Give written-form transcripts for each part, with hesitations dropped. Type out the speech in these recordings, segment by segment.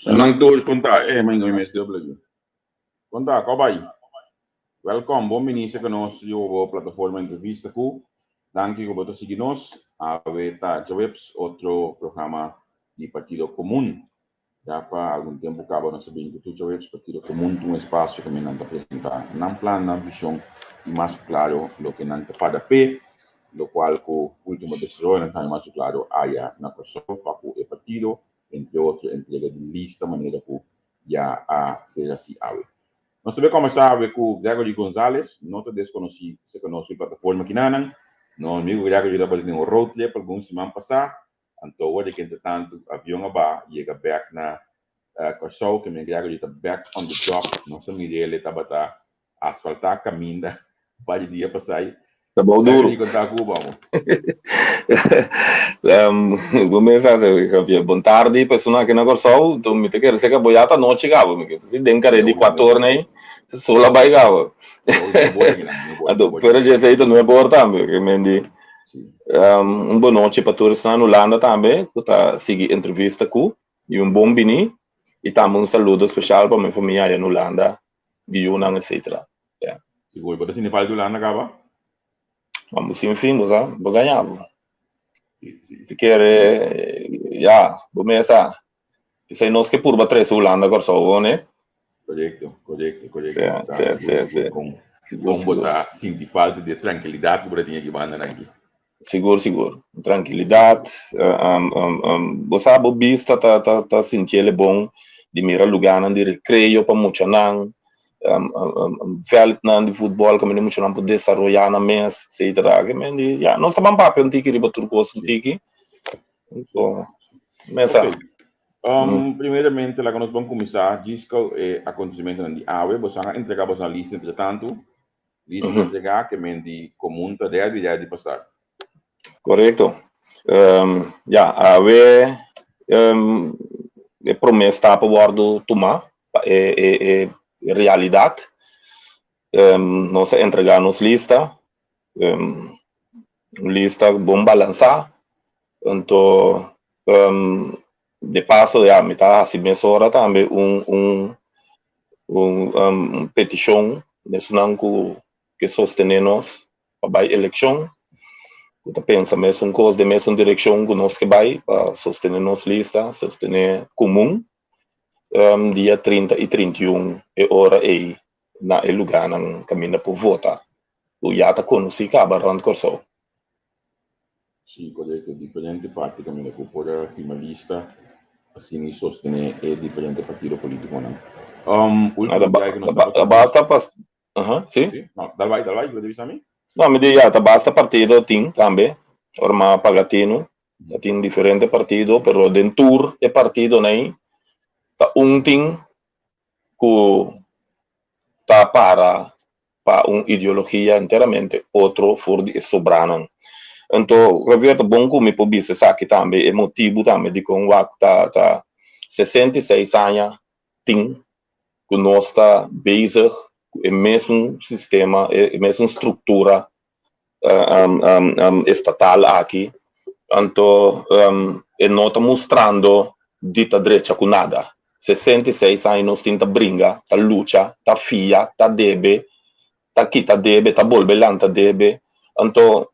Nang tour conta may MSW. Conta, Kobai. Welcome, bom início conosco a plataforma entrevista ku. Danke por seguirnos a Veta Jobs, outro programa de Partido Comum. Já para algum tempo acaba nós sabendo que o Jobs Partido Comum tem um espaço que me não apresentar na plan, na visão e mais claro lo que não para P, lo qual com última decisão não está mais claro aí na pessoa para o partido, entre outros, entrega de lista maneira que já a seja assim ave. Nós também começamos com o Gregory Gonzalez, nota desconhecido, se conhece a plataforma que não, no amigo Gregory da Brasil, o road para alguns semana passada, então hoje que entretanto avião aba chega back na Corsol, que me Gregory está back on the job, nossa mídia ele estava asfaltar caminho para dia passar. Tá bom duro. Começa a boa tarde, pessoal aqui na Corsol, tu me te quer ser que boiata noite gava, me tem cara de 4 né, sola vai gava. Pero já sei não é bom também, que me di. Boa noite para todos na Holanda também, que tá seguir entrevista com e bom bini e também saludo especial para minha família aí na Holanda, Biuna, etc. Seguro, para se fala de Holanda gava? Vamos sim, vou ganhar. Se quer, já, vou começar. Isso aí nós que por bater essa Holanda agora só, né? Correto. Sim. Como botar, sentir falta de tranquilidade que você tinha que mandar aqui. Seguro. Tranquilidade. Você sabe, o vista tá sentindo bom de mirar lugar de recreio para muito não. Felt de futebol que me muito não pode desenvolver na mesa, etc. Que me já nós estamos papel um tiki riba turco um tiki. Então, mesa. Primeiramente, lá que nós vamos começar, diz que acontecimento de AWE, você vai entregar a lista, entretanto, lista de entregar que me de comum tá de passar. Correto. Já, AWE é promessa para o bordo tomar, é realidade. Nós entregamos lista, lista bom balançar, então de passo já me tá assim hora também petição mesmo que sostenemos para a eleição. Eu penso mesmo coisa de mesma direção que nós que vai para sostener nossa lista, sostener comum. Dia 30 e 31 é hora aí na lugar na caminho para votar. O já está conhecido que abarrando Corsol. Sim, correto. Diferente parte caminho para finalista, assim sostener diferente partido político não. Basta para, sim. Não, dá vai, você diz a mim? Não, me diga, basta partido tem também, orma pagatino, tem diferente partido, pero dentro é partido nem tá tem que tá para uma ideologia inteiramente outro for de sobrano. Então, reverto bom como me publica aqui também é motivo também de com o tá 66 anos tem que nós está bezig é mesmo sistema é mesmo estrutura estatal aqui. Então, e não está mostrando dita direita com nada. 66 anos tinta brinca, ta luta, ta fia, ta debe, ta quita debe, ta bolbelanta debe. Então,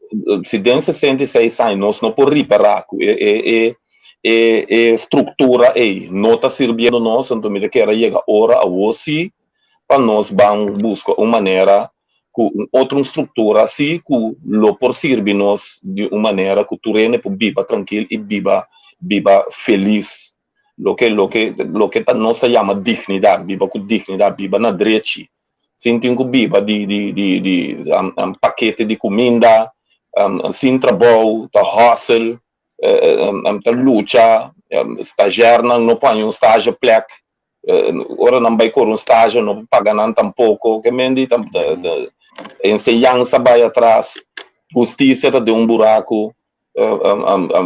se tem 66 anos não pode reparar estrutura aí, não está servindo nós, então me quer chegar a hora a você para nós vamos buscar uma maneira com outra estrutura assim que lo por servir nós de uma maneira que tu rene para viva tranquilo e viva feliz. Lo que nós chama dignidade, viva com dignidade, viva na direita. Sinto que viva de paquete de comida, sem trabalho, tá hustle, tá luta, estagiário não põe estágio plaque, ora não vai com estágio, não paga nada tampouco, que mendi ensinança vai atrás, justiça tá de buraco,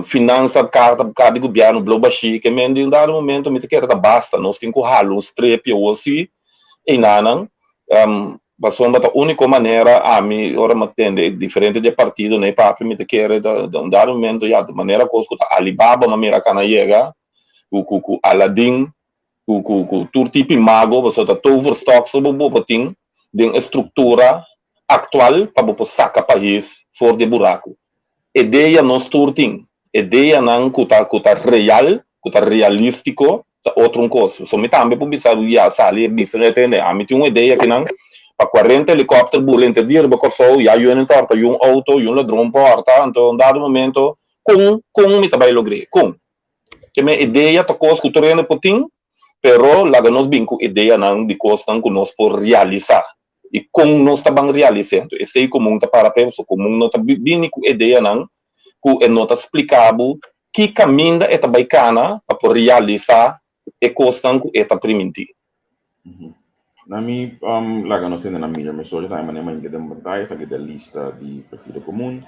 finança cada governo bloba chique, mendi em dado momento me quer basta, nós temos que ralo os trepe ou assim, e não passou a única maneira a mim ora me entende diferente de partido nem para me quer um dado momento já de maneira que Alibaba maneira cana chega o Aladdin tur tipo mago, você tá overstock sobre o boting, de estrutura atual para você sacar país fora de buraco. Ideia nós turting, ideia não cuta real, cuta realístico, tá outro coisa. So me também por pensar já sali diferente, né? A mim tem uma ideia que não para 40 helicópteros bulente dir ba corso ya eu não torta um auto, um ladrão porta, então dado momento com me trabalho logrei, com que minha ideia tá coisa que terreno putin, pero lá nós bem com ideia não de coisa não que nós por realizar. E como nós estamos realizando, esse é comum tá para pessoa comum não tá bem com ideia não, que é não tá explicável que caminho é tá bacana para realizar e coisa que é tá permitir. Nami laga no sendo na mídia, me soja tá mané mãe que dem batalha, essa que da lista de partido comum.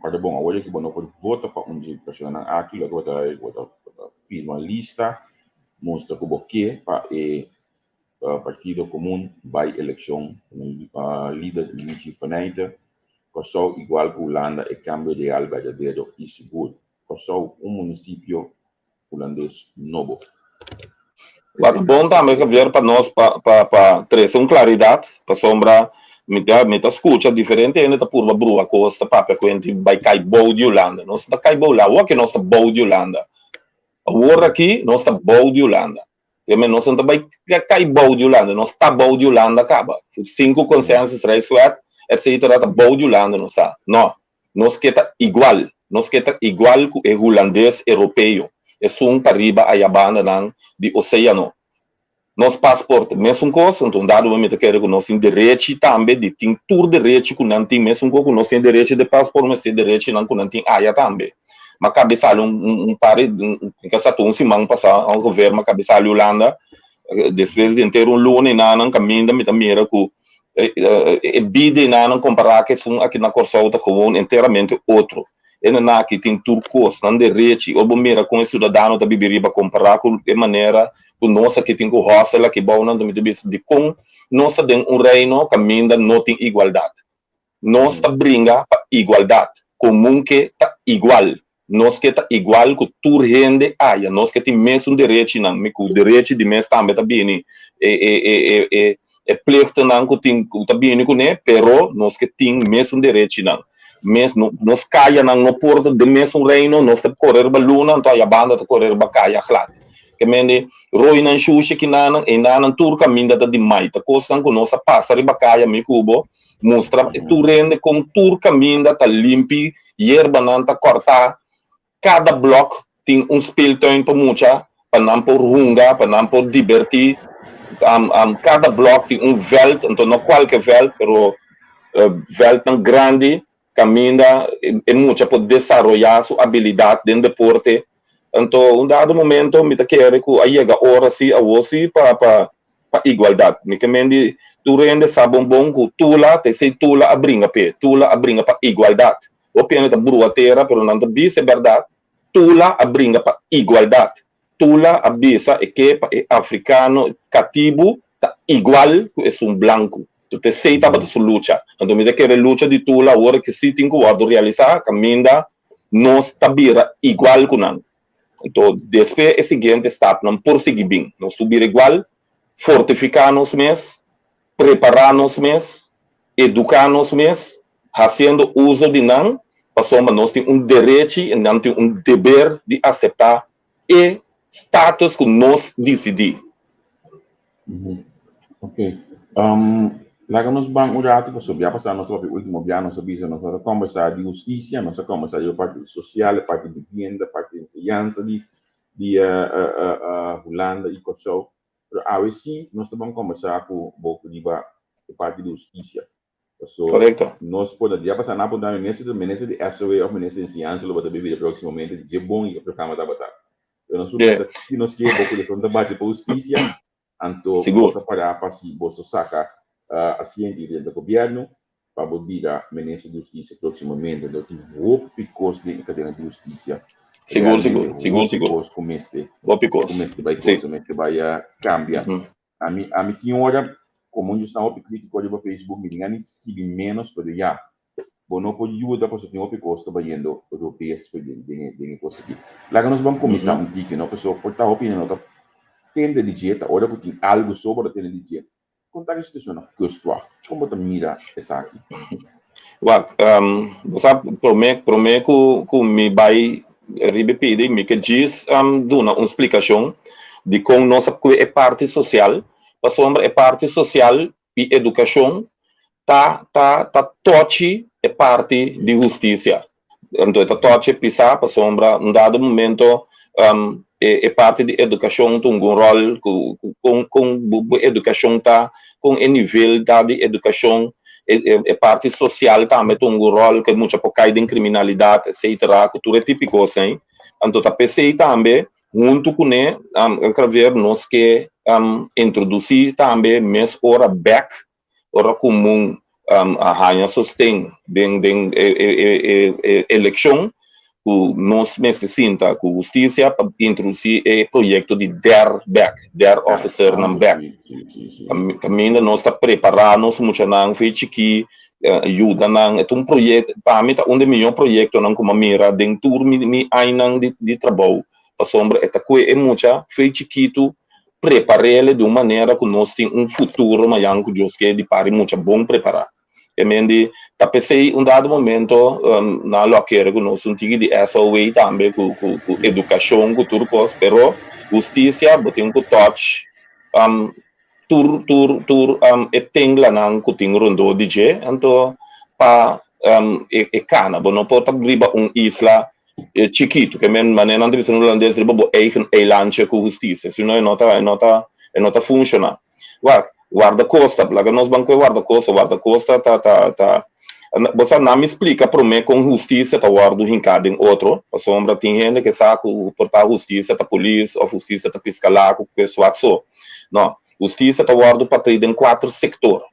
Para bom, agora que bom não pode votar para um de pessoa na aqui, agora tá firma lista, mostra que o que para partido comum vai eleição, líder de municipalidade, que só igual que Holanda e cambio de algo verdadeiro e seguro, que só município holandês novo. Mas bom também que ver para nós para trazer claridade para sombra me escuta diferente ainda por uma brua costa para que vai cair bom de Holanda nós está cair bom lá o que nós está bom de Holanda agora aqui nós está bom de Holanda também nós não vai cair bom de Holanda nós está bom de Holanda acaba 5 consensos resuelto etc está bom de Holanda não está não nós que está igual que o holandês europeu é para riba a yabana não de oceano. Nosso passaporte, mesmo coisa, então, dado momento que nós temos direito também de ter tudo direito que não tem, mesmo coisa, nós temos direito de passaporte, mas temos direito não que não tem área também. Mas cabeça pare, em casa tu se mão passar ao governo, cabeça ali Holanda, depois de ter lune não caminho, me também era que bide não comparar que são aqui na Corsauta como inteiramente outro. E não aqui tem turcos, não direito, ou mira com esse cidadão da Bibiriba comparar com de maneira que nossa que tem com roça lá que bom não me de com nossa tem reino caminho não tem igualdade. Nós tá brinca para igualdade, comum que tá igual. Nós que tá igual que tu rende aia, nós que tem mesmo direito não, me com direito de mês também tá bem pleito não que tem tá bem com né, pero nós que tem mesmo direito não. Mesmo nós caia no porto de mesmo reino, nós tá correr baluna, então a banda tá correr ba caia claro. Que mende roi nan xuxa que nanan e nanan turca minda da de maita coisa que nossa passa riba caia me cubo mostra tu rende com turca minda tá limpi yerba nan tá cortar cada bloco tem spiltuin para mucha para não por runga para não por divertir cada bloco tem veld então não qualquer veld pero veld tão grande caminha e mucha por desenvolver sua habilidade dentro do deporte. Então, dado momento, me quero que aí a hora se a você para igualdade. Me que tu rende sabe bom que tula te sei tula a brinca para igualdade. O pena da brua terra, pero não diz é verdade. Tula a brinca para igualdade. Tula a bisa é que é africano cativo tá igual que é branco. Tu te sei tá para sua luta. Então me quero luta de tula agora que se tem que realizar caminha nós tá bira igual com não. Então, depois é o seguinte etapa, não por seguir bem, nós subir igual, fortificar-nos mesmo, preparar-nos mesmo, educar-nos mesmo, fazendo uso de não, passamos nós temos direito e não temos dever de aceitar e status que nós decidimos. Ok. Laga nos bang urati ko sobia pa sa nos sobi ultimo biano sa bisa nos sa conversa di justicia, nos sa conversa di parte sociale, parte di vivienda, parte di insegnanza di Holanda e Kosovo. Pero awesi nos tabang conversa ko boku di ba parte di justicia. So, correcto. Nós podemos já passar na ponta ministro de SOE ou ministro de ciência lo bota bebida proximamente de bom e programa da batalha. Nós podemos que nós que boku de fronte bate para justicia, anto para si bosto saca aziende del governo para bobira ministro di giustizia prossimamente do tipo picos di catena di giustizia sicuro come este vai coisa me que vai cambia a mim tinha hora como eu estava crítico de Facebook me ninguém escreve menos para já bom não pode ajudar para ter picos to bayendo europeus para de conseguir lá que nós vamos começar um pouquinho não pessoal portar opinião tende de dieta, ora que tem algo sobre a tende de dieta. Conta a situação na custódia. Como você mira essa aqui? Você promete que me vai repetir, me que diz, uma explicação de como nossa é parte social, para sombra é parte social e educação, tá toche é parte de justiça. Então, tá toche pisar para sombra, dado momento, é parte de educação, tem um rol com educação, tá, com o nível de educação, é parte social também tem um rol que muita por cair em criminalidade, etc. Cultura típica, assim. Então, tá pensei também, junto com ele, eu quero ver nós que introduzir também mais hora back, hora comum, a rainha sustém den eleição, que nós necessitamos com justiça para introduzir o projeto de der officer nam back. Caminho nós está preparando, nós muito não fez que ajuda não, é projeto, para mim é melhor projeto não como mira dentro me ainda de trabalho. A sombra é muita fez que tu prepare de uma maneira que nós temos futuro, mas que Deus quer de pare muito bom preparar. Emendi, tá pensei dado momento na loqueira que nós temos de SOE também com educação, com tudo coisa, pero justiça, botem com touch, tem lá não que tem rondo DJ, então pa cana, não pode abrir isla chiquito, que men maneira não deve ser holandês, riba eilandje com justiça, se não nota funciona. Guarda-costa, porque nós banco guarda-costa você não me explica para mim com justiça tá guardo hincado em outro, a sombra tem gente que sabe portar justiça tá polícia, ou justiça tá fiscal, com pessoa só. Não, justiça tá guardo para ter em 4 setores.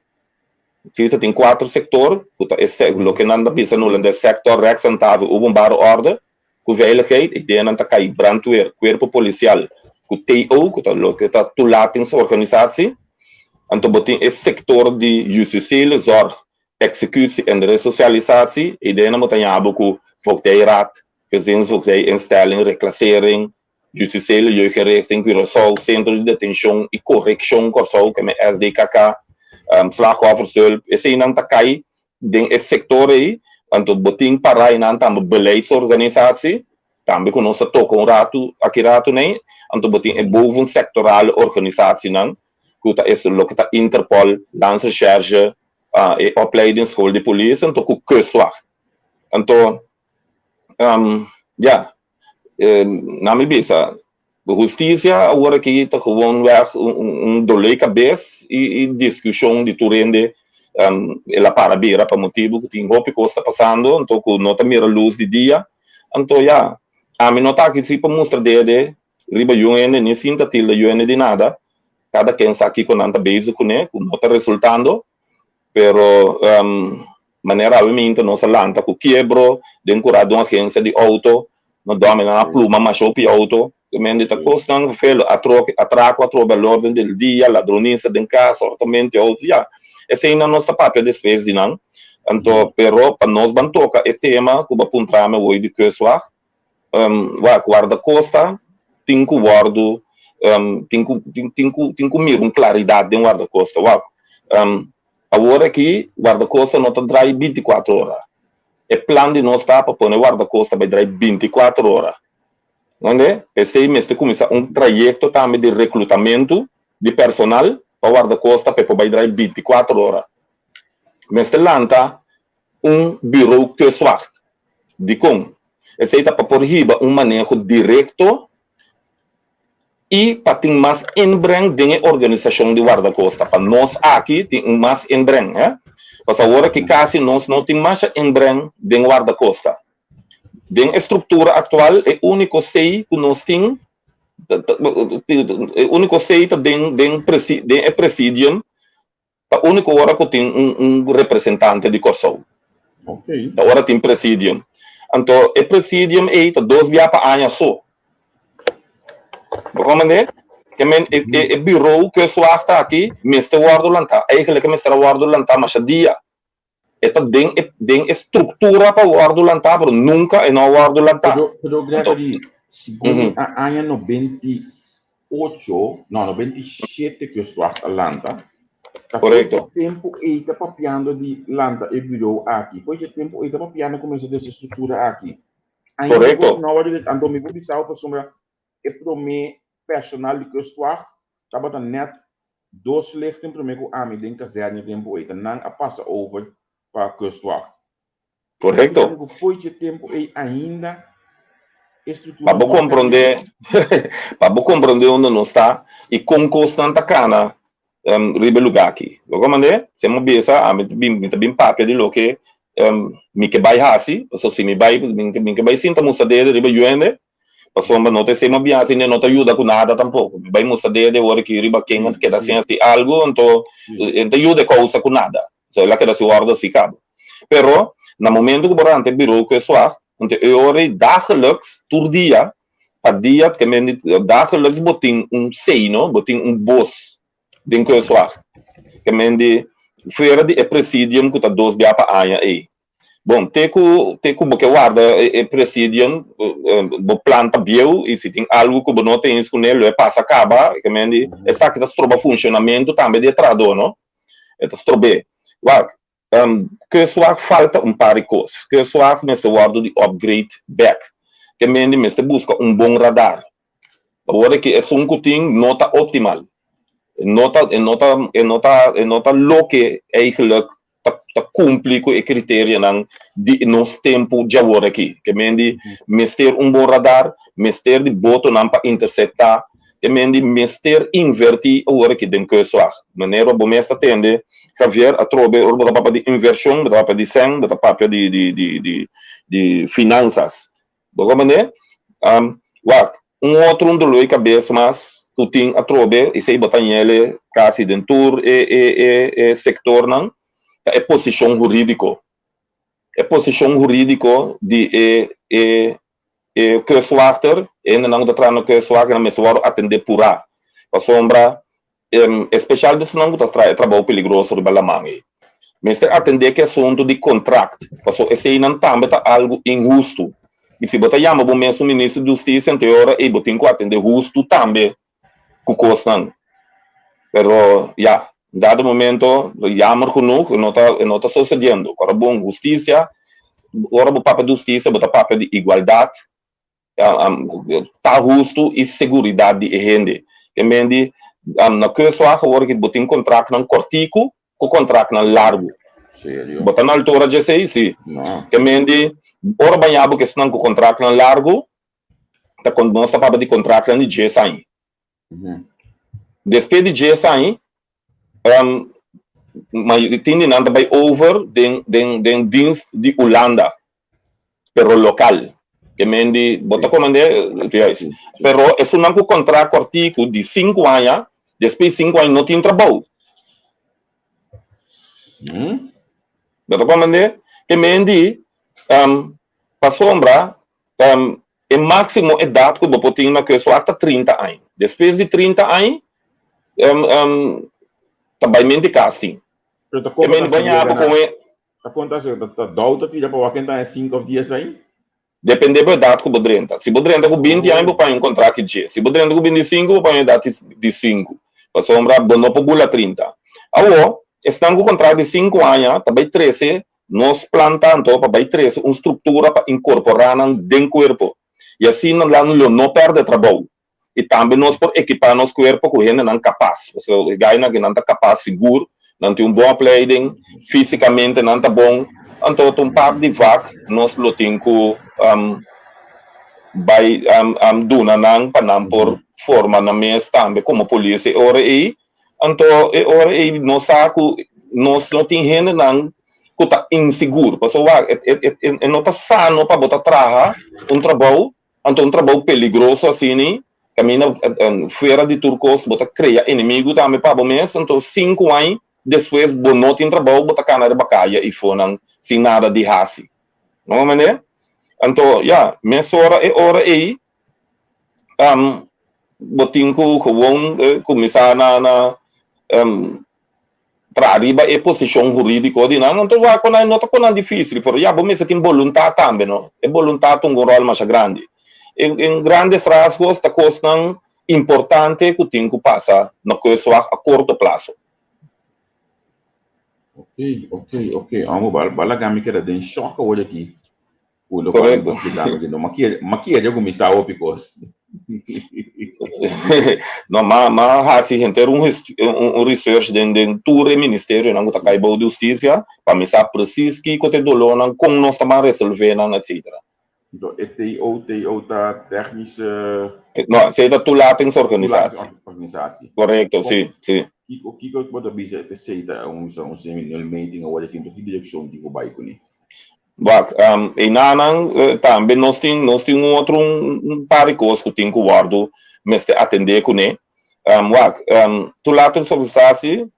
Justiça tem 4 setores, o que não bisa no lande sector representado o bombardo ordem, com veiligheid, e dentro tá cai brandweer, corpo policial, com TO, que tá tulating sa organisatie. Então, botem esse sector de justiça, zorg, executie en resocialisatie. E daí, nós temos com voogdijraad, gezinsvoogdijinstelling, reclassering, justiça, jeugdrecht, curaçao, centro de detenção e correcção, corçao, que é SDKK, slachtoffers, esse aí não está cai, esse sector aí, então, botem para aí, não temos beleidsorganisatie, também que nós tocamos aqui rato, né? Então, botem boven sectoral organisatie, não? Que é o que Interpol, Landsrecherche, e opleidingsschool de polícia, então com kustwacht. Então, na minha bisa, a justiça agora que está gewoon weg dolei cabeça e discussão de turende ela para beira para motivo que tem roupa que está passando, então que não tem mira luz de dia, então a mim não tá aqui se para mostrar riba UN nem sinta tilda UN de nada. Cada quem está aqui com nanta base com ele, não está resultando, pero maneira obviamente não se lanta com quebro, dentro de uma agência de auto, não domina a pluma, mas o auto, também está custando, atraco a ordem do dia, ladronice de casa, orçamento, auto, esse aí não nossa papel despesa de não, então, pero para nós vamos tocar esse tema, que vai apontar hoje de Kustwacht, guarda-costa, tem que guardo tem que mirar claridade de guarda-costa. Agora que guarda-costa não está drai 24 horas. É plano de nós está para pôr guarda-costa vai drai 24 horas. Onde? Esse aí mesmo começa trajeto também de recrutamento de personal para guarda-costa para vai drai 24 horas. Mas lanta bureau Kustwacht de como? Esse aí está para pôr riba manejo direto e para ter mais inbreng dentro da organização de guarda-costa. Para nós aqui tem mais inbreng, Mas agora que quase nós não tem mais inbreng dentro da guarda-costa. Dentro da estrutura atual, é o único sei que nós temos, o único sei que dentro do presidium, a única hora que tem representante de Corção. Ok. Agora tem presidium. Então, o presidium é 2 dias para anos só. Comandante, que bureau que só está aqui, mestre guardo lanta, eigenlijk mestre guardo lanta, mas dia, tem estrutura para guardo lanta, mas nunca é não guardo lanta. Pero Gregory, segundo a ano 98, 28, no, 27 que eu Atlanta. Correto. Tempo e está papiando de Atlanta e virou aqui. Foi que tempo e está papiando começa dessa estrutura aqui. Correto. Na hora de Andomingo Bissau, para sombra, é para mim personal de que eu estava net 2 lichten primeiro a mim dentro da caserna tempo e não a passa over para que eu Correto. Foi que tempo e ainda para compreender onde nós está e com constante cana ribe lugar aqui. Logo mande, se mo besa a bim papel de lo que mi que vai hasi, so se mi vai sinta musa de ribe yuende, passo uma nota se mo bia assim não te ajuda com nada tampouco. Vai musa de hora que riba quem que da ciência algo, então ajuda causa com nada. So ela que da se guarda se cabo. Pero na momento que borante biro que soar want de ore dagelijks toerdia, dia que men dagelijks boting seino, boting bos, den que soar. Que men de fora de presidium que tá 2 dia para aia aí. Bom, teco porque guarda presidium, bo planta bio e se tem algo que não tem isso com ele, passa acaba, que men de essa que tá troba funcionamento também de trado, não? É tá trobe. Que soar falta par de coisas. Que soar nesse guardo de upgrade back. Que mende me busca bom radar. Agora que é um cutinho nota optimal. Nota lo que eigenlijk tá cumpre com o critério de nos tempo de agora aqui. Que mende ter bom radar, ter de boto para interceptar. Que mende ter invertir agora que den que soar. Maneira bom mestre tende Javier a trobe orbo da papa de inversão, da papa de sang, da papa de finanças. Bogomane, outro do cabeça mas tu tem a trobe e sei botar ele quase dentro sector não é posição jurídico. É posição jurídico de que soachter e não da trano que soachter na mesmo atender pura. A sombra especial desse não está trabalho perigoso de balamangi. Mas atender que assunto de contrato, porque esse não também está algo injusto. E se você chama o mesmo ministro da Justiça anterior e você tem que atender justo também com costan. Pero já, dado momento, chama conosco, não está sucedendo. Agora bom justiça, agora o papel de justiça, o papel de igualdade, está justo e segurança de gente. Que mendi na coisa agora que botem contrato não cortico com contrato não largo. Sério? Botar na altura de sei sim. Que mendi ora banhabo que senão com contrato não largo, tá quando nós tá para de contrato não de sai. Depois de je sai, mas tem nada by over den dienst de Holanda, pero local. Que mendi bota comandante, pero isso não com contrato cortico de 5 anos. Depois de 5 anos não tem trabalho. Betul comandante? Que mendi para sombra o máximo idade que você tem na que só até 30 anos. Depois de 30 anos também mendi casting. Que mendi banhado com ele. A conta se tá douta que já para quem tá 5 dias aí. Depende da idade que você entra. Se você entra com 20 anos, você põe um contrato de 10. Se você entra com 25, você põe uma idade de 5. Para sombra, não pode 30. Agora, estando com o contrato de 5 anos, também 13, nós plantamos para 13 uma estrutura para incorporar dentro do corpo. E assim, não perde trabalho. E também nós por equipar nosso corpo com gente não capaz. Porque o gaina que não está capaz, seguro, não tem bom planning, fisicamente não está bom. Então, um par de vac, nós lo temos vai duna nang panam por forma na mes também como polícia ora aí então ora aí nós saco nós não tem gente nang que tá inseguro porque não tá sano para botar trabalho então um trabalho perigoso assim caminha fora de turcos botar cria inimigo também para o mês então 5 anos depois não tem trabalho botar cana de bacaia e foram sem nada de hasi não é maneira. Então, minha hora aí, botin ko gewoon começar para arriba a posição jurídica de não então vai quando não tá quando difícil, por já bom mesmo tem vontade também, não? É vontade um rol mais grande. Em grandes rasgos, tá costam importante que tem que passar na coisa a curto prazo. Ok. Amo bala kami kira den choca olha aqui. Ulo Correcto. Maquia de começar o picos. No, mas assim, gente, um research dentro do ministério, não está caindo de justiça, para me saber preciso que o dolor não como nós estamos resolvendo, etc. Então, TO tá técnica. Não, você está lá tem organização. Correto, sim. O que eu vou dizer é que você está seminário meeting ou olha que que direção que vai com ele. Bak, e nanang também nós temos outro par de coisas que tem que guardar, mas atender com ele. Tu lá tem sobre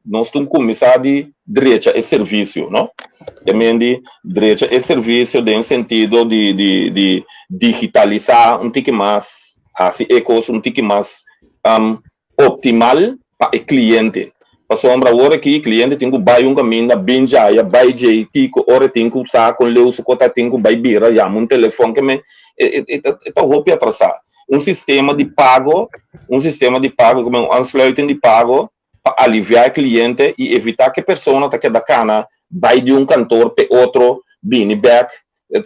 nós temos começar de direito e serviço, não? Também de direito e serviço no sentido de digitalizar pouco mais, assim, coisa pouco mais optimal para o cliente. Passou a hora que o cliente tem que buy caminho, bem já, buy jay, tico, hora tem que usar com leu, se cota tem que buy bira, já, um telefone que me, tá roupa atrasar. Um sistema de pago, como um ansluiting de pago, para aliviar o cliente e evitar que a pessoa tá que da cana, buy de cantor para outro, bini back, é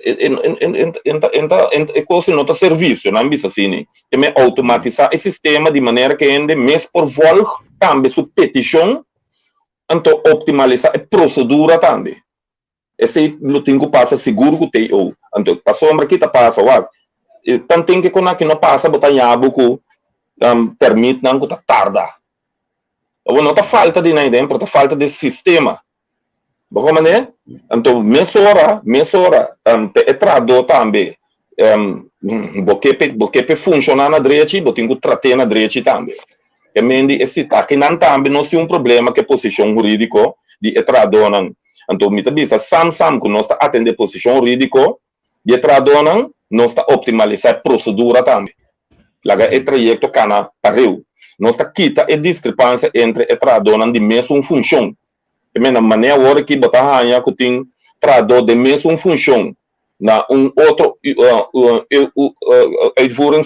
coisa nota serviço, não é assim, que me automatizar o sistema de maneira que ende mês por volta também sua petição, então optimalizar a procedura também. Esse não tem que passar seguro que tem ou então passou uma que tá passa, então tem que quando não passa botar nhabo que permite não que tá tarda. Ou não tá falta de nada dentro, tá falta de sistema. Como né? Então mesora, é trador também. Porque funciona na direita, botem que tratar na direita também. E mendi esse tá que não também nós temos problema que posição jurídico de trador não. Então me tabisa sam que nós tá atender posição jurídico de trador não, nós tá optimalizar a procedura também. Laga o trajeto cana pareu. Nós tá quita a discrepância entre o trador não de mesma função. E na maneira hora que botar ranha que tem trador de mesma função na outro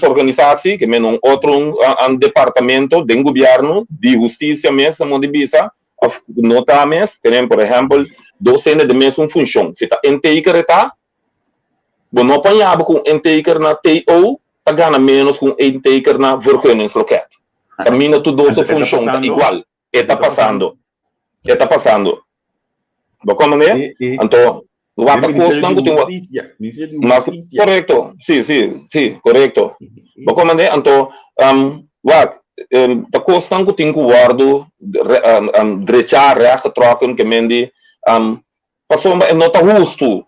organização que men outro departamento do governo de justiça mesmo de visa nota mesmo por exemplo docena de mesma função se está integra tá bom não apanhava com integra na TO tá ganha menos com integra na vergunningsloket termina tudo essa função igual está passando bom como é então o abacusto correto, sim, correto. Como é, então, a costa que tem que guardo, drechar, troca, que mendi, passou é nota justo,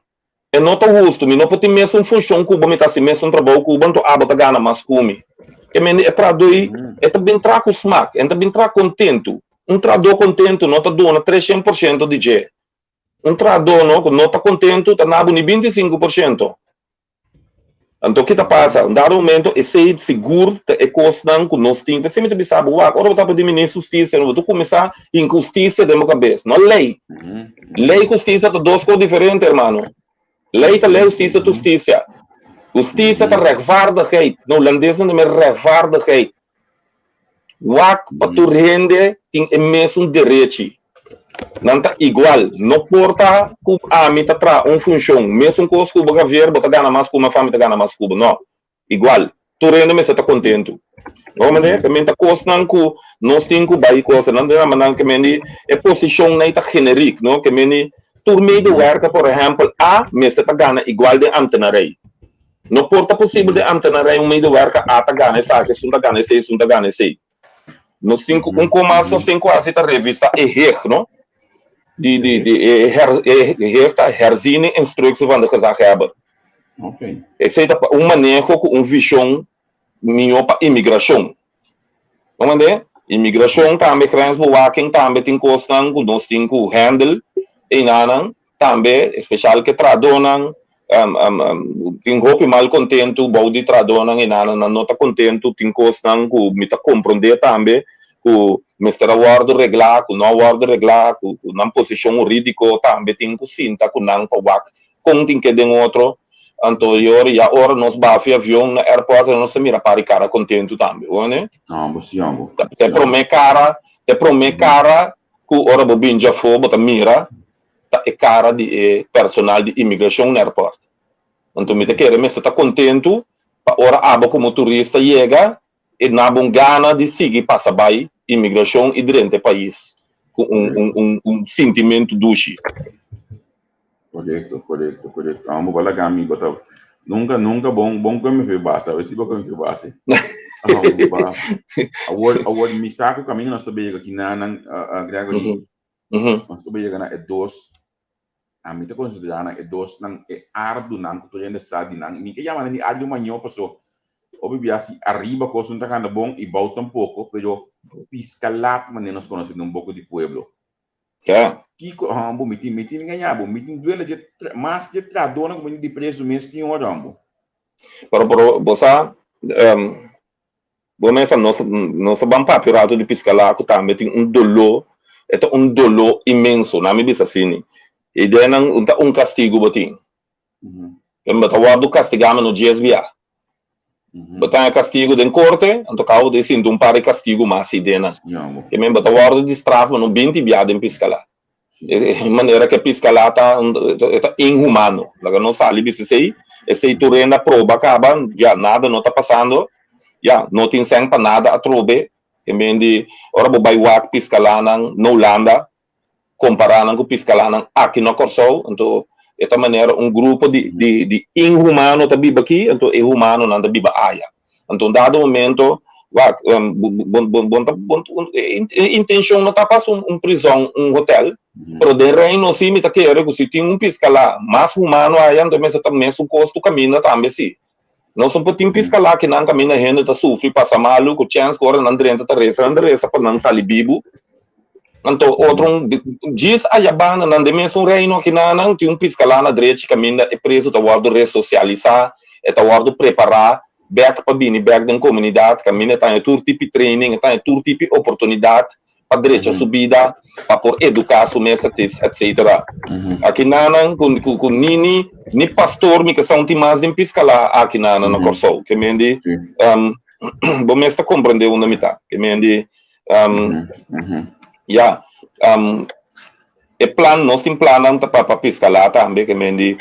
me não pode mesmo função cuba, me tá se mesmo trabalho cuba, então abata gana mais come. Que mendi é traduzir, é também traco smack, é também traco contento, trador contento, nota dona 300% de G. Trador não está contente, está na 25%. Então, o que passa? Um dado momento, esse seguro é costa que nós temos. Você me sabe, agora está para diminuir a justiça, não vou começar a injustiça da minha cabeça. Não é lei. Lei e justiça são duas coisas diferentes, irmão. Lei é lei, justiça é justiça. Justiça é resguarda rei. No holandês não é resguarda rei. Para tu render, tem o mesmo direito. Não está igual, não porta que a mim está função, mesmo que os cubos gaver, bota gana mais cuba, a família gana mais cuba, não, igual, tu rende mas está contente. Vamos ver, também está costando que nós temos que bair coisa, não tem nada que me é posição não está genérica, não que me tu meio de work, por exemplo, mas está gana igual de antenarei. Não porta possível de antenarei meio de work está gana essa, que está gana esse, está gana esse. No 5 começo, nós temos quase a revista não? herziening instructie van de gezag hebben. Okay. Ik zei dat manejo com visão minha para imigração. Vamos imigração também grensbewaking também tem costan com nós tem que handle e nanan também especial que tradonan tem roupa mal contento body tradonan e nanan não tá contento tem costan com me tá compreender também com Mr. Award reglar, com não award reglar, com não posição jurídica também tem que sinta com não para com tem que den outro Então, ora nós bafi avião na aeroporto, nós mira para cara contento também, né? Ah, você amo. Te promet cara, que ora bobin já foi, bota mira, é cara de personal de imigração no aeroporto. Então, me te quer, mas está contento, ora aba como turista chega e na gana de seguir passa by imigração e dentro do país com sentimento duche. Correto. Amo bala kami bota. Nunca bom que me fez basta, vai se bom que me fez basta. Award misako kami nós também aqui na Gregory. Nós também na E2. A mim te considerar na E2 nang ardo nang kutuyan sa di nang mi kaya man ni adu manyo paso. Obi assim arriba coisa não tá canda bom e volta pouco, pero piscalat man nós conhecemos pouco de pueblo. Yeah. Kiko hambo mitin ganhar, mitin duela de mas de tradona como de preço mesmo tinha um rambo. Pero bosa bom essa nossa bom papirado de piscalaco também tem dolor, é dolor imenso, na me bisa assim. E daí não castigo botin. Mas o castigamos no GSBA. Botar castigo de corte, então causa de sinto par de castigo mais idena. Que me botar o de estrafa no 20 biada em piscala. De maneira que piscala tá inhumano. Laga não sabe bisa sei, esse turena prova acaba, já nada não tá passando. Já não tem sangue para nada a trobe. Que me de ora bo baiwak piscala na Holanda, comparando com piscala aqui no Corsol, então esta maneira grupo de inhumano tá biba aqui, então inhumano não tá biba aia. Então dado momento, intenção não tá passando prisão, hotel, pero de reino sim me tá querendo que se tem pisca lá, mais humano aia, então mas tá mesmo custo caminho também sim. Não só tem pisca lá que não caminha renda tá sofre passa malu, com chance agora não drenta tá resa para não sair bibo. Então, outro diz a Yabana, não de mesmo reino que não tem pisca lá na direita, caminha é preso, tá guardo ressocializar, tá guardo preparar, back para bem, back da comunidade, caminha tá em todo tipo de training, tá em todo tipo de oportunidade, para direita subida, para por educar, etc. Aqui não, com Nini, nem pastor, me que são mais de pisca lá, aqui não, no Corsol, que me ande, bom, me está compreendendo uma mitad, que me ande, ja, e plan, nós temos plano para piscar lá também, que me diz,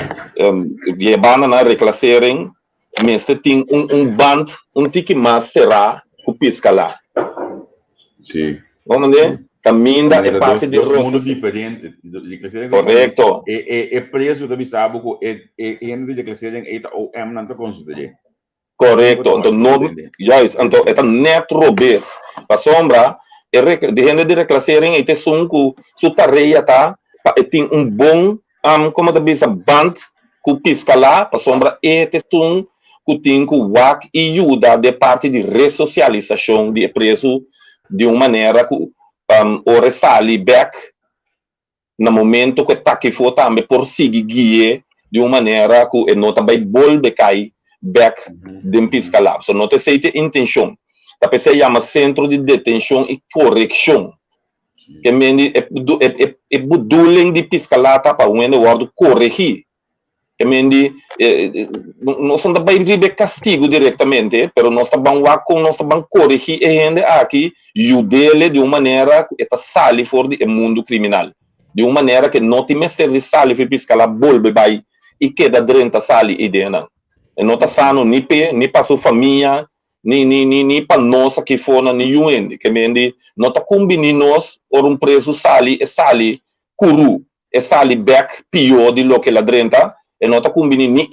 levando na reclassering, mas tem band, tique mais será com piscar lá. Sim. Vamos ver? Caminho é parte de roça. Mundo diferente. Correto. É preço da bisabo que é de reclassering ou não está considerado. Correto. Então não, já então é net robês. Para sombra de gente de reclassering e são com sua tarefa tá tem bom como da bisa band com pisca lá para sombra e são que tem com WAC e ajuda de parte de ressocialização de preso de uma maneira que o resale back no momento que tá que for também por seguir guia de uma maneira que não também volve cair back de pisca lá so não tem seita intenção. A pessoa chama Centro de Detenção e Correção. Que é buduling de piscalata para o word corrigir. Que nós não estamos castigo diretamente, mas nós estamos corrigir a gente aqui e o dele de uma maneira que está sali fora do mundo criminal. De uma maneira que não tem mais de sali para piscalar, bolbe vai e queda dentro sali e dentro. E não está sano nem para sua família, ni para nós que for na UN, que me não está combinando nós ou preso sali curu, sali back pior de lo que lá dentro, e não está combinando ni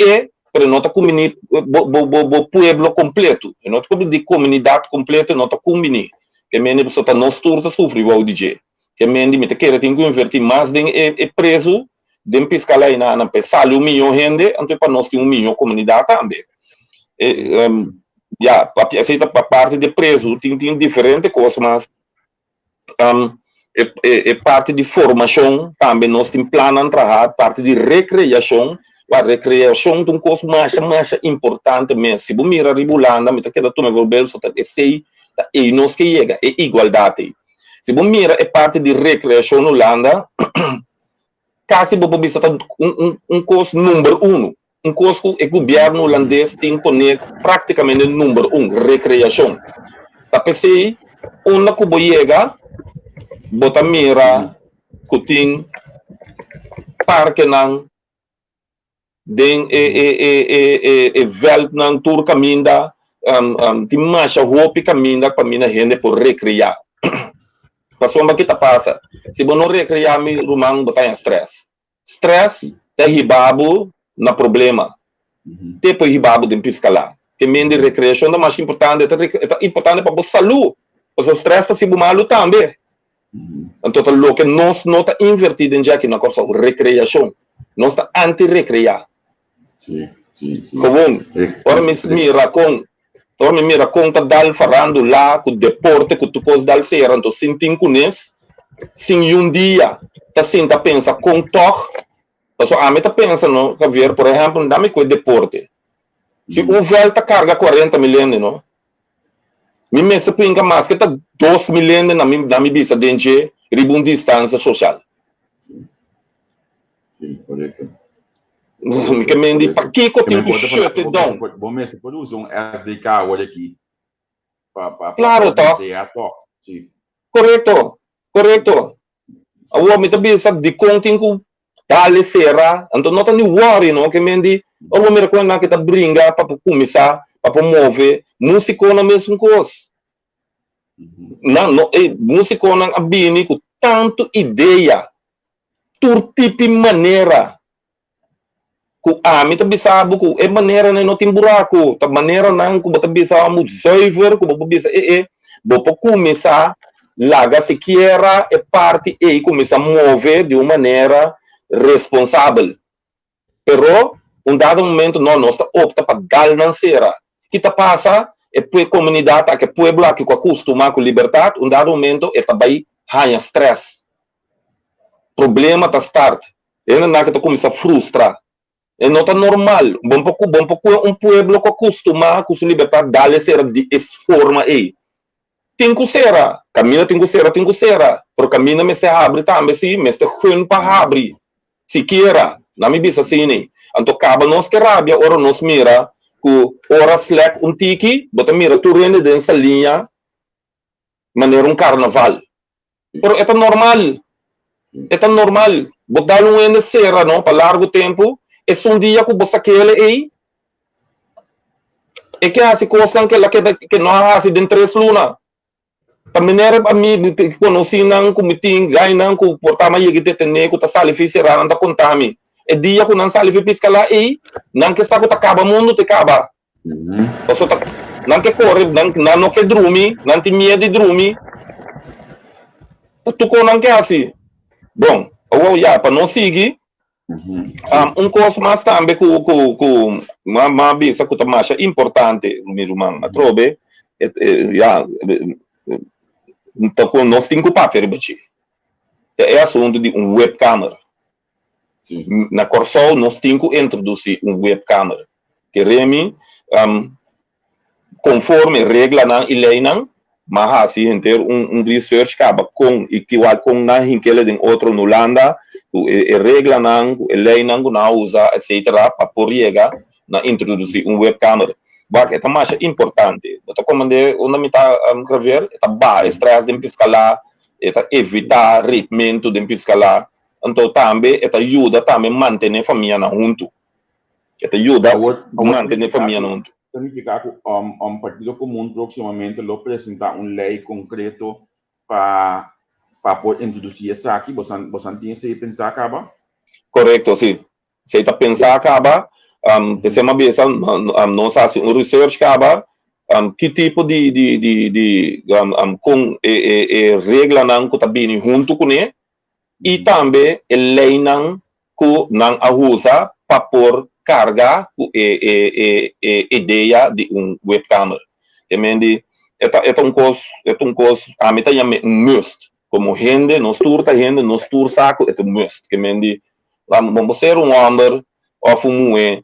pero não está combinando o pueblo completo, e não está combinando de comunidade completa, não está combinando, que me só para nós turta sofrer o DJ, que me te quer tem que invertir mais de preso, de piscar lá na sali 1 milhão gente, então para nós tem 1 milhão comunidade também. É feita para parte de preso, tem diferentes coisas, mas é parte de formação também, nós temos plano de trabalhar, parte de recreação, a recreação é uma coisa mais importante mesmo. Se você mira a Holanda, me queda tu me volver, só que sei, e nós que chega, é igualdade. Se você mira a parte de recreação na Holanda, quase você está coisa número 1. um coisa que o governo holandês tem que poner praticamente número 1, recreação. Tá pensei, onde que chega, bota mira, que tem parque não, den veld não tour caminda, tem marcha roupa caminda para mina gente por recrear. Passou uma que tá passa. Se você não recrear, me rumang botar em stress. Stress é ribabo na problema. Depois ribabo de piscala. Que mende recreação é mais importante, é importante para a saúde. Porque o stress está se malo também. Então, o que nós não está invertido em já que na coisa recreação. Nós está anti-recrear. Sim. Como, ora me mira conta dal farando lá com deporte que tu pode dar ser, então sem tincunes, sem um dia, tá senta pensa com toque, então a meta pensa no, que ver, por exemplo, dá-me com deporte. Se o velho carga 40 milhões, não? Me mesa pinga mais que tá 2 milhões na minha vista dentro de distância social. Sim, correto. Que mendi para que eu tenho que chute down. Bom mesmo, pode usar um SDK olha aqui. Claro, tá. Sim. Correto. A homem também sabe de conta que dale será, então não tá nem worry, não, que mendi, o homem reconhece na que tá brinca para começar, para mover, músico na mesma coisa. Não, músico na abini com tanto ideia, tur tipo maneira. Ku ami tabi sabu ku maneira na no tem buraco, ta maneira não ku tabi sa mu zuiver, ku bisa bo po começar laga se quiera parte começar a mover de uma maneira responsável. Pero dado momento nós opta para dar nancera. Que ta passa a comunidade que pueblo que acostuma com liberdade, dado momento também há stress. Problema ta start. Ele não que começa a frustrar. É nota normal. Bom pouco pueblo que acostuma com sua liberdade dar ser de essa forma aí. Tem que ser. Camina tem que ser. Por camina me se abre também sim, mas te hun para abrir. Se queira, não me bisa assim nem. Então acaba nós que rabia, ora nós mira, que ora slack tiki, bota mira tu rende dessa linha, maneira carnaval. Pero é normal. Botar ende serra, não, para largo tempo. É dia que você quer aí. É que assim coisa que não há assim dentro de luna. Para mineira a mim conheci não como tem gai não com portar mais que tem que tá sali fizeram anda contar me. É dia que não sali fiscal lá aí, não que está que acaba mundo te acaba. Você tá não que corre, não que dorme, não tem medo de dormir. Tu com não que assim. Bom, já para não seguir coisa mais também que uma bisa que mais importante, meu irmão, a trobe, então nós temos que papel baixo. É assunto de webcam. Na Corsol nós temos que introduzir webcam. Que remi, conforme regra na lei não, mas assim ter research acaba com igual com na hinquele de outro no Holanda, regra não, lei não usa etc para porriega na introduzir webcam. Porque é mais importante. Então, como onde me está a ver, é ba estresse de piscala, é evitar ritmo de piscala. Então, também é ajuda também a manter a família junto. É ajuda a manter a família junto. Significa que Partido Comum proximamente lo apresentar lei concreto para poder introduzir isso aqui. Você tem que pensar acaba? Correto, sim. Se está pensar acaba, pensamos bem, nós fazemos research acaba, que tipo de com regra não que está bem junto com ele, e também a lei não que não usa para pôr carga ideia de webcam. É um coisa, a meta é must. Como gente, nós tour saco, é must. Vamos ser homem, ou mulher,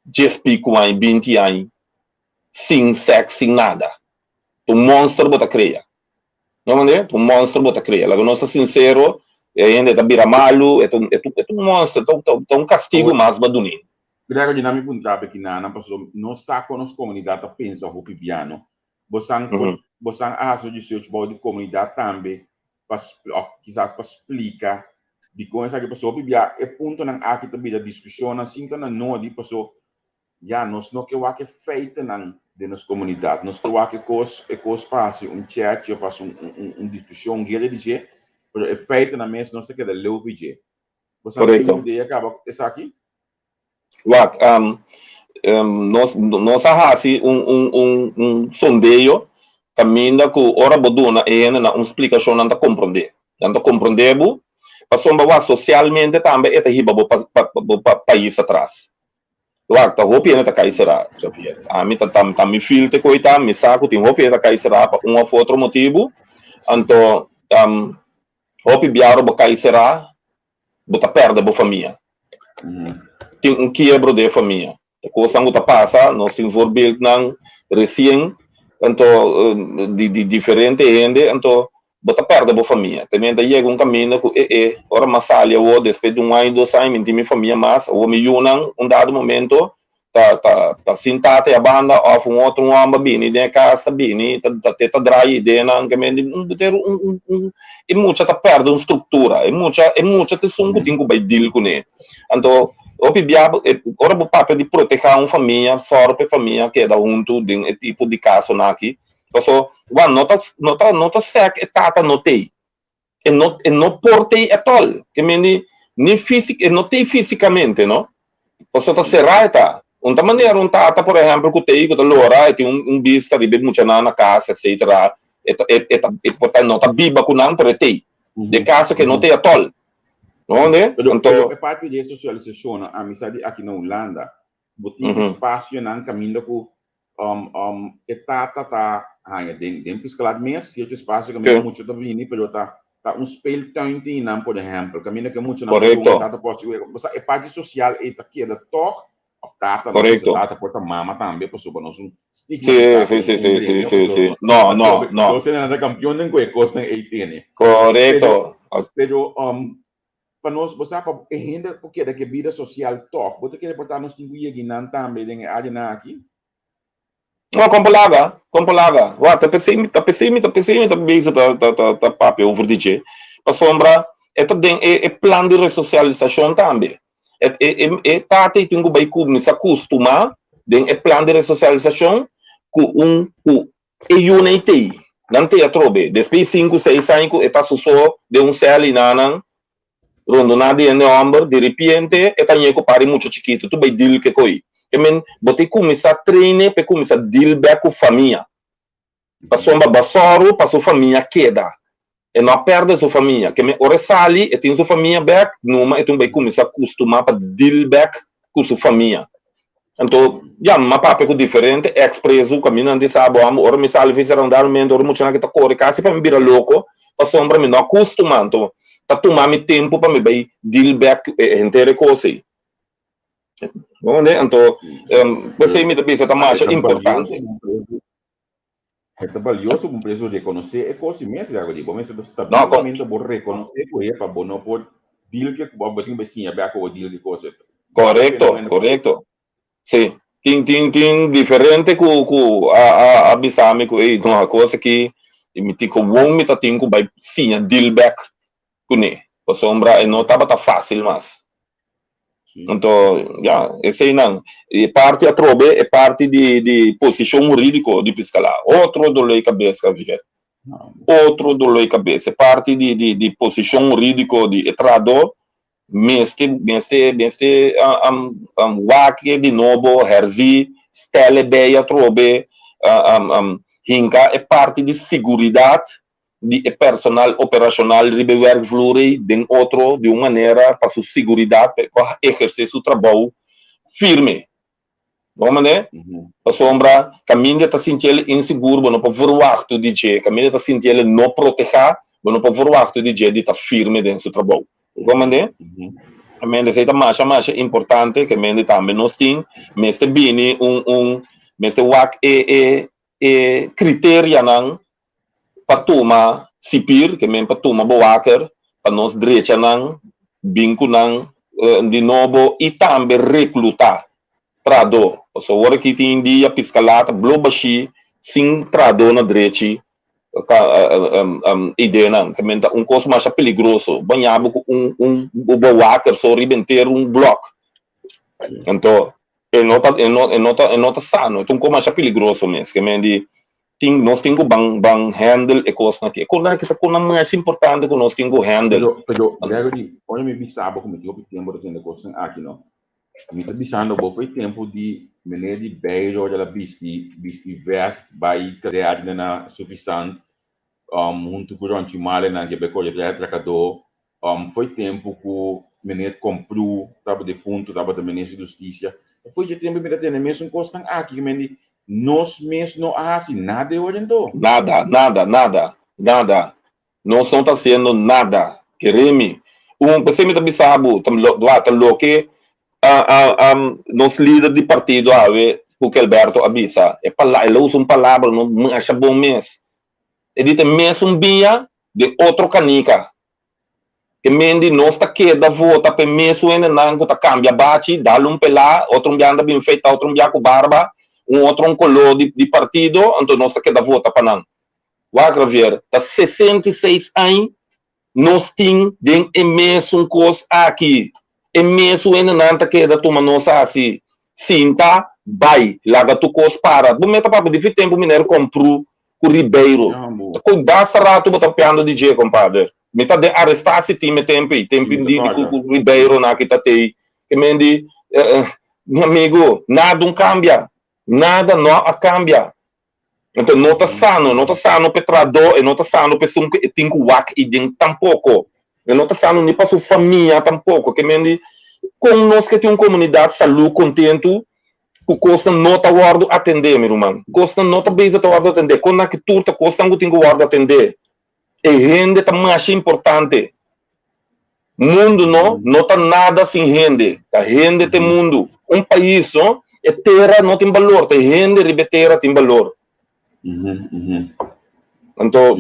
10 pico anos, 20 anos, sem sexo, sem nada. Tu monstro bota cria. Não é? Tu monstro bota cria. Lá nós estamos sincero, ainda está vira malo, é um monstro, é um castigo mais baduninho. Grazie a me puntape che nana passo non sa conosco comunità pensa ho piano. Bosan bosan aso di search di comunità tambe pas quizás pas explica di come sa che passo pibia e punto nang aki tabi da discussione sinta na no di passo ja nos no che wa che feite nang de nos comunità nos che wa che cos passi un chat o passo un discussione gele dice però è feite na mes nos che da leuvi bosan Correcto. idea acaba essa aqui Wak, nós hasi um sondeio caminha com ora boduna e na explicação anda compreender bu passou ba socialmente também eta hiba bo país atrás Wak, ta hopi na ta kaisera a mi ta mi filte coita mi saco tem hopi ta kaisera pa outro motivo anto hopi biaro bo kaisera bota perda bo família tem quebro de família. A coisa que passa, nós temos voorbeeld ng recém, então de diferente gente, então bota perda da família. Também daí chega caminho que ora masalia ou depois de ano, 2 anos, minha família mais, ou me unam dado momento, tá sentada a banda of outro homem bini, né casa bini, tá drai de na que me ter e muita tá perde uma estrutura, e muita te sungo tingo vai deal com ele. Então o pibiabo ora o papel de proteger uma família, sorte família que dá junto de tipo de caso aqui. Então, nota sec e tata notei. E não portei at all. Que me nem físico, notei fisicamente, não? Então, tá serrata. Uma maneira tata, por exemplo, que tem que lora, tem vista de muita na casa, etc. E portanto nota biba com não por tem. De caso que não tem at all. Onde? Então, é parte de socialização, a amizade aqui na Holanda, botar espaço na caminho com tá tem piscalado mesmo, certo espaço que me muito da vini, pero tá speeltuin não, por exemplo, caminho que muito na tá possível, é parte social e tá aqui da tor, tá porta mama também, por sobre nós stigma. Sim. Não. Você não é campeão nem coisa costa em 18. Correto. Pero para nós você acaba ainda porque da vida social toch você quer botar nos cinco aqui não também tem a gente aqui não compalaga wa tá pensei tá bem tá papel over DJ a sombra é plano de resocialização também tá tem que vai se acostumar é plano de resocialização com e unity não tem a trobe depois 5, 6 anos está só de céu e nanang rondo nada de homem de repente é tanto que pare muito chiquito tu vai deal que coi que men bote começar a treinar para começar a deal back com família passou uma basoro passou família queda e não perde sua família que men ora sali e tem sua família back numa e tu vai começar a acostumar para deal back com sua família então já uma papo diferente expresso caminhando de sábado ora me sali fizer andar mente ora muito na que tá corre quase para me virar louco passou para me não acostumando tá tomando tempo para me vai deal back inteira coisa né então você me pensa tá mais importante é valioso um preço de reconhecer é coisa mesmo agora digo mas está também por reconhecer que é para bom por deal que botar assim é back o deal que coisa correto sim tem diferente com a bisame com uma coisa que me tico bom me tá tinco vai sim deal back kuni a sombra não estava tão fácil mas então já esse não e parte a trobe é parte de posição jurídica de piscala outro dolor de cabeça outro dolor de cabeça parte de posição jurídica de entrado mestre wake de novo herzi stelle beia trobe hinka é parte de seguridade de personal operacional de werkvloer de outro de uma maneira para sua segurança para exercer seu trabalho firme, vamos né? A sombra caminho está sentindo inseguro, não pode verwacht o DJ, caminho está sentindo não proteger, não pode verwacht o DJ de estar firme dentro do seu trabalho, vamos né? A mente é mais importante que a mente também nós tem, mas também mas wak critério não patuma sipir que men patuma boaker para nós direita não vinco não de novo e também recrutar trado. So, ora que tem dia piscalata, blobashi, sim trado na direita, ideia não, que coisa mais perigoso, banhado com walker, só ribenteiro bloco. Então, nota sano, então como mais perigoso mesmo, que nós temos bang handle e coisa aqui. Quando que está mais importante que nós temos handle. Pero, olha me bisaba como que eu tempo de coisa aqui não. Me tá bisando bo foi tempo de menedi beiro della bisti vest by cadeia na suficiente junto com o male na que beco já tracador foi tempo que mened comprou tava de fundo tava de ministro da justiça foi de tempo me tem mesmo coisa aqui que nós mesmos não assim nada hoje então nada nós não está sendo nada queremos você me tá bisabo do que nos líderes de partido porque Alberto avisa ele usa uma palavra não acha bom mês ele tem mesmo via de outro canica que mendi nós está queda vota para mesmo ainda não está cambia bate dá pelá outro dia anda bem feito outro dia com barba outro color de partido então nós está queda vota para não vai ver tá 66 anos nós tem den mesmo coisa aqui mesmo ainda não está queda toma nós assim sinta vai larga tu coisa para do meta para de tempo mineiro comprou o Ribeiro com basta rato botar piano DJ compadre me tá de arrestar se time tempo de Ribeiro na que tá tei que mendi meu amigo nada cambia nada não cambia então não tá sano petrado e não tá sano pessoa que tem que wak e den tampouco e não tá sano nem para sua família tampouco que mendi com nós que tem uma comunidade saúde contento o costa não está guardo atender meu irmão costa não está bem guardo atender quando a que tu tá costa não tem guardo atender e rende tá mais importante mundo não está nada sem rende a rende tem mundo país é terra não tem valor tem rende ribe terra tem valor então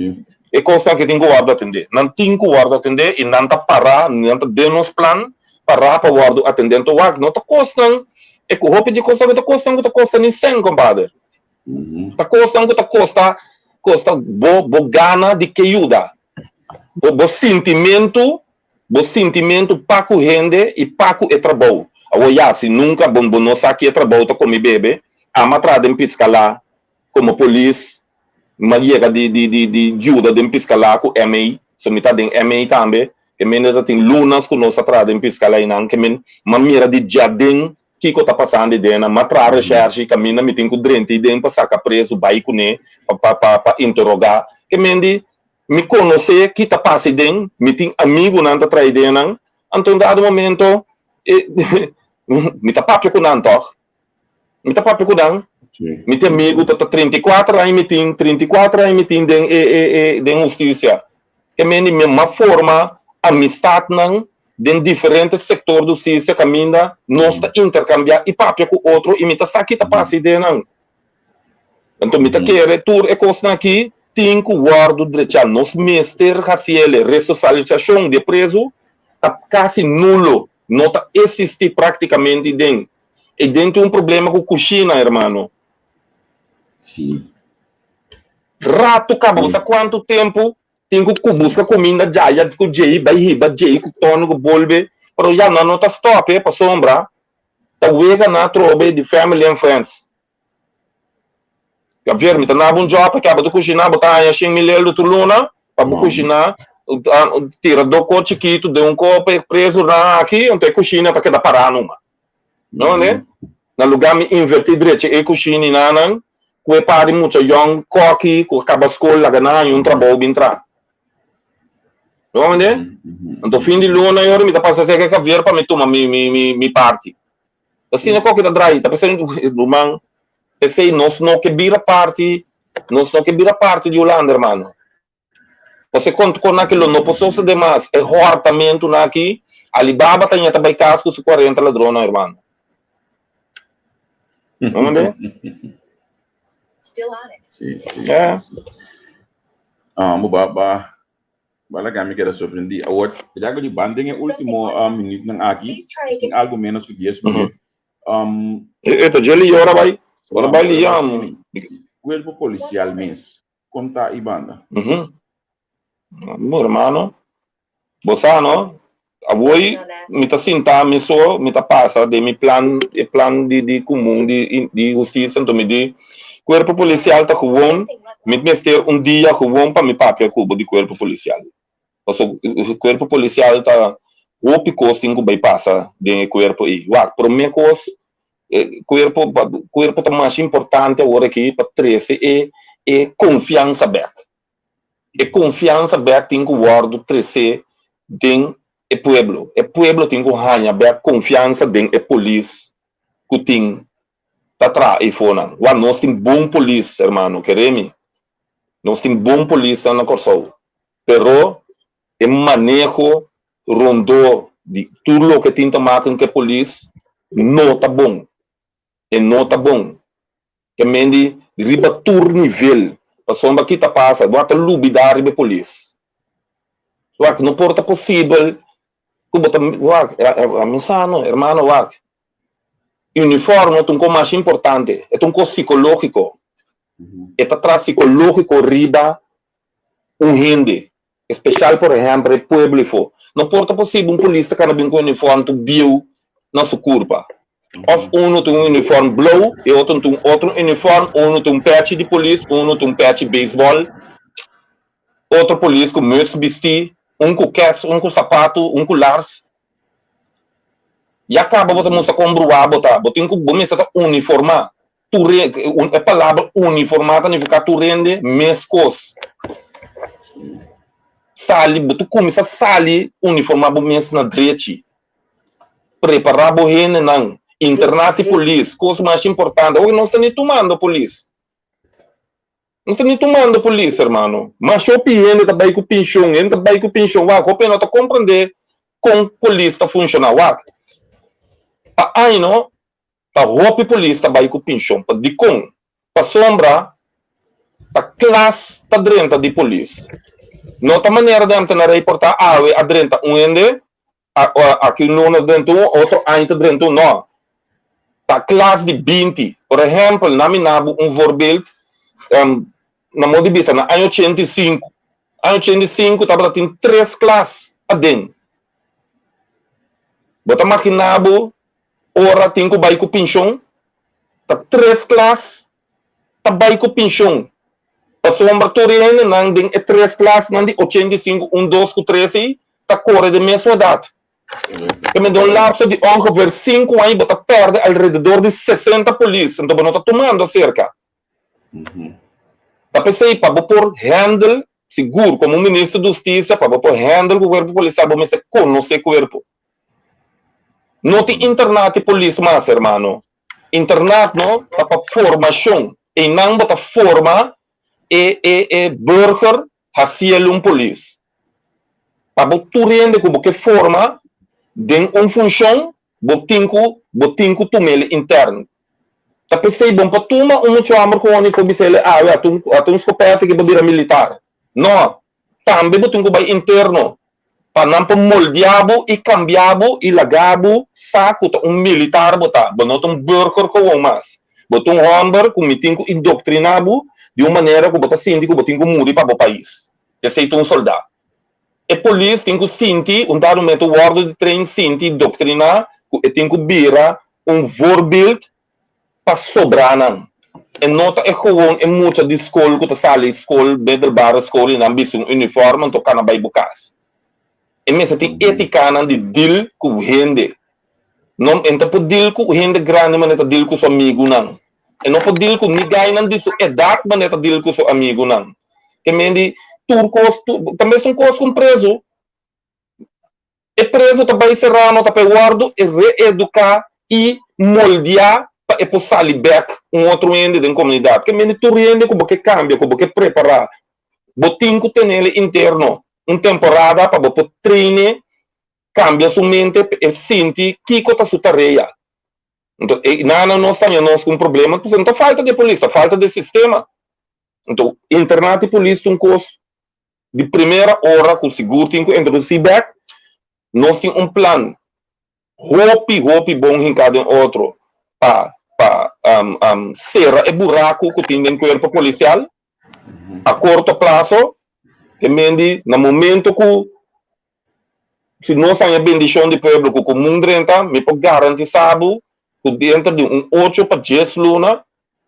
é coisa que tem guardo atender não tem guardo atender e não está parar não está dando os planos para guardo atender então não está custando é que roupa de coisa que está custando nem 100 compadre está custando que costa bo gana de que ajuda bo sentimento paco rende e paco é trabalho a se nunca bom não sabe é trabalho tá como bebê a matrada em piscala como polícia uma liga de ajuda de piscala com MA so metade em MA também que menina tem lunas com nossa atrada em piscala e não que men mira de jardim que está passando dentro, matra recherche, caminha, me tem com drente dentro para sacar preso, vai com ele, para interrogar. Que me conhece que está passando dentro, me tem amigo não está atrás dentro, então dado momento, me está papo com não, me está papo com não, me tem amigo está 34 anos, me tem 34 anos, me tem de justiça. Que uma forma amistade não de diferentes setores do ciência caminha nós está intercambiar e papel com outro e me está aqui tá passando de não então me está querer tour é coisa aqui tem que guardo direito nos mestre racial ressocialização de preso tá quase nulo não tá existe praticamente dentro e dentro problema com coxina irmão sim rato acabou sabe quanto tempo tem que buscar comida já com jei vai riba jei com tono com bolbe pero já não tá stop para sombra tá wega na trobe de family and friends quer ver me tá na bom job que acaba de cozinhar botar aí 100 mil do tuluna para cozinhar tira do coche chiquito de um copo preso na aqui onde cozinha para que dá parar numa não né na lugar me invertir direito e cozinha nanan que pare muito young coque que acaba escola ganhar um trabalho bem tra não é? Então fim de luna eu me dá para fazer que ver para me tomar mi parte assim não coque da drai tá pensando do man pensei nós não que vira parte de Holanda irmão você conta com aquilo não posso ser demais é hortamento na aqui Alibaba tem até by casco 40 ladrões irmão não é? Still on it. Sim. É. Bala kami queda surpreendido. Agora, já que o banding é o último minuto aqui, tem algo menos que 10 minutos. Eto, jeli ora vai liam. Cuerpo policial mes. Conta e banda. Meu hermano, bosano, avoi mita sinta miso, mita passa de mi plan de comum de justiça, então me di corpo policial tá gewoon, mit mester dia gewoon para mi papel cubo de corpo policial. O corpo policial tá o picosting que vai passar de corpo e por mim corpo tá mais importante agora aqui para 13 é confiança back. E confiança back tem que guardo 13 tem o pueblo. O pueblo tem que ganhar back confiança tem a polícia que tem tá atrás e fora. Nós tem bom polícia, hermano, queremos. Nós tem bom polícia na Corsol. Pero o manejo rondou de tudo o que tem que tomar com a polícia não tá bom. E não tá bom. Que mendi riba tur nível. Passou aqui tá passa, bota lubidar riba polícia. Não porta possível. Que bota a mensano, hermano, uniforme é um coisa mais importante, é um coisa psicológico. É atrás psicológico riba gente, especial por exemplo, o pueblo. Não porta possível polícia que não com uniforme tu viu na sua curva. Of tem uniforme blue e outro tem outro uniforme, tem patch de polícia, tem patch de beisebol, outro polícia com muitos vestir, com caps, com sapato, com lars. E acaba botar música com bruá, botar tem que botar uniformar. A palavra uniformada significa tu rende mescos. Sali, tu começa a sali uniformado mesmo na direita. Preparar o rende não. Internet e polícia, coisa mais importante. Hoje não está nem tomando polícia. Não está nem tomando polícia, hermano. Mas o piende também com pinchão, também com pinchão. O piende está compreender como polícia está funcionando. Aí não, a roupa polícia também com pinchão. Para de com, para sombra, a classe está dentro de polícia. Não tem maneira de entrar na reportar, a dentro ende, aqui não dentro outro ainda dentro não. A classe de 20, por exemplo, na minha voorbeeld, na modo de vista, na ano 85. Ano 85, estava tem 3 classes adentro. Bota maquinabo, ora tem que vai com pinchão, tá 3 classes, tá vai com pinchão. A sombra torrente, não tem 3 classes, não tem 85, 1, 2, 13, tá corre de mesma idade. Que me dá um lapso de ongeveer 5 anos, você perde alrededor de 60 polícias. Então, você está tomando cerca. Tá pensei, para por handle, seguro, como ministro da Justiça, para por handle o corpo policial, você conhece o corpo. Não tem internet de polícia mais, hermano. Internet, não, tá para formação. E não bota forma e burger, hacia um polícia. Para tu rende como que forma, den função, botinco tumele interno. Tá pensei bom para tuma muito amor com o foi bisele atum escopeta que bodira militar. Não, também botinco vai interno. Para não para moldeabo e cambiabo e lagabo saco militar botar, botar burger com o mas. Botar homem com mitinco indoctrinado de uma maneira que botar síndico botinco muri para o país. Esse é soldado. E polícia tem que sentir, dado momento, o ordem de treino, sentir, doutrinar, e tem que virar voorbeeld para sobrar. E nota é gewoon, é muita de escola, que está sali, escola, middelbare escola, e não bisa uniforme, então can bij bukas. E mesmo tem ética de deal com gente. Não, então pode deal com gente grande, mas não deal com seu amigo, não. E não pode deal com ninguém, não diz edad, mas não deal com seu amigo, não. Que mendi turcos, também são coisas com preso. E preso também serrano, também guardo, e reeducar e moldear para passar back outro ende da comunidade. Que mendi tu rende como que cambia, como que preparar. Botinho tem ele interno. Temporada para você treinar, cambia sua mente e sentir que está sua tarefa. Então, não estamos com problema, então falta de polícia, falta de sistema. Então, internet e polícia um curso de primeira hora com seguro, tem que introduzir back. Nós temos plano. Hope bom em cada outro. serra e buraco que tem no corpo policial a curto prazo, que mendi no momento que se nós temos a bendição do povo que o comum renta, me pode garantizar que dentro de 8 para 10 luna,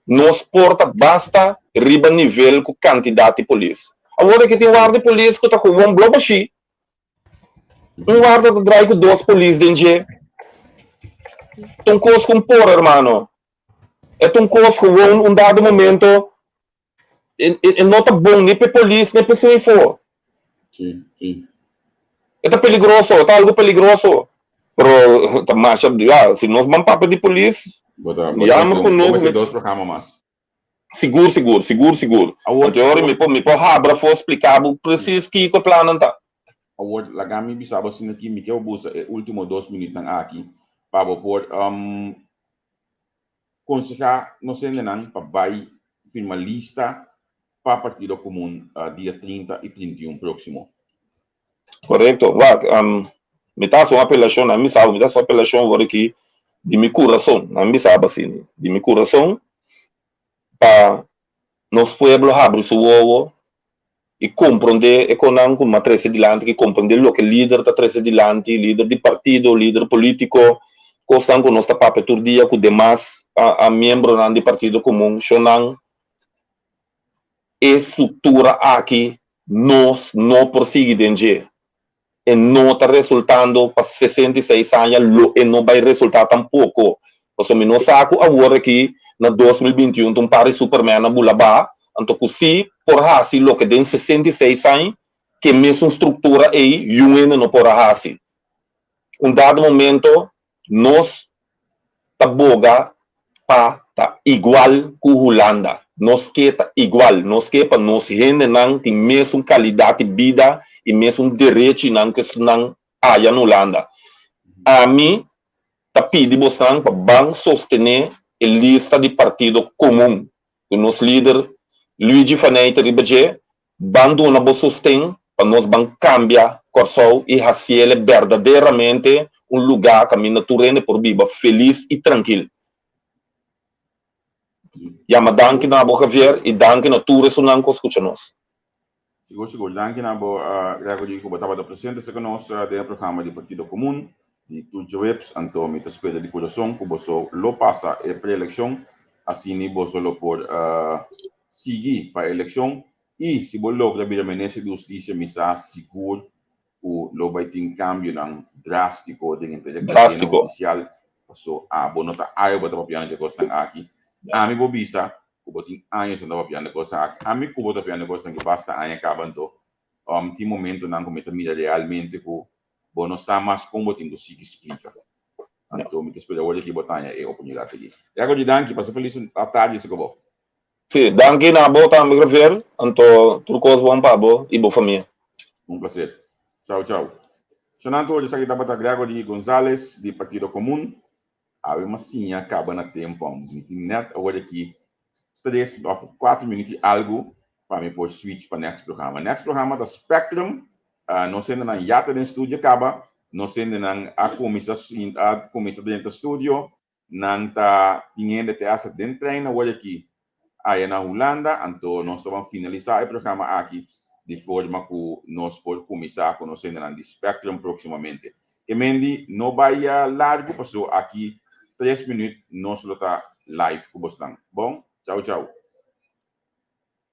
nós porta basta riba nível com quantidade de polícia. Agora que tem guarda de polícia que está com um bloco assim, guarda de drive com 2 polícias dentro. Então, coisa com por, irmão. É um coisa com dado momento, e não está bom nem para polícia, nem para se for. Sim. É peligroso, é algo peligroso. Pero, mas, se nós vamos para de polícia, llama com nós. 2 programas mais. Seguro. Agora, me pode abrir para explicar preciso que o plano está. Agora, lá gami bisaba assim aqui, me quer buscar último 2 minutos aqui, para por aconselhar, não sei nem, para vai firma lista para Partido Comum dia 30 e 31 próximo. Correto. Me dá sua apelação, me dá sua apelação agora aqui de meu coração, me sabe assim, de meu coração, para nos pueblos abrir seu ovo e compreender econômico, uma três adiante, que compreender o que líder está três adiante, líder de partido, líder político, coisa que nós está para todo dia com demais a membro do Partido Comum, chonang estrutura aqui nós não prosseguimos e não está resultando para 66 anos e não vai resultar tampouco. Porque nós saco agora aqui na 2021 um par de Superman na Bulabá, então se por assim lo que tem 66 anos que mesmo estrutura aí e não por assim. Dado momento nós tá boga para tá igual com Holanda. Nós que tá igual, nós que para nós gente não tem mesmo qualidade de vida e mesmo direito não que não há na Holanda. A mim tá pedi bastante para bang sostener a lista de partido comum. O nosso líder Luigi Faneita Ribeje bando na boa sustém para nós bang cambiar Corsol e fazer verdadeiramente lugar que a minha natureza por viva feliz e tranquilo. Llama danke na boca ver e danke na tua resonância com escuta-nos. Seguro. Danke na boa, Gregory, que estava presente conosco no programa do Partido Comum, de tudo webs, então, me espera de coração, que você lo passa a pré-eleição, assim, você lo pode seguir para a eleição, e se você logra vir a Ministério de Justiça, me está seguro que lo vai ter cambio drástico dentro da cadena judicial, so bonota ayo bota papiano de costa aqui. Ami bobisa, que botin anos na papiano de costa aqui. Ami que bota papiano de costa que basta anos acabando. Tem momento não cometa mira realmente que bono está mais como botin do sig explica. Então me espera hoje que botar é oportunidade aqui. Já que danke, passa feliz a tarde se acabou. Sim, danke na bota me graver, então tudo coisa bom para bo e boa família. Prazer. Tchau. Sonando hoje aqui está para Gregory Gonzalez de Partido Comum. A sim acaba na tempo, net agora aqui 3 ou 4 minutos algo para me pôr switch para next programa. Next programa da Spectrum, não sendo na Yata no estúdio acaba, não sendo na a comissão dentro do estúdio, não tá tinha de essa dentro treino agora aqui aí na Holanda, então nós vamos finalizar o programa aqui de forma que nós podemos começar com nós sendo na Spectrum proximamente. Que mendi não vai largo, passou aqui 3 minutos, nós está live com você. Bom, tchau.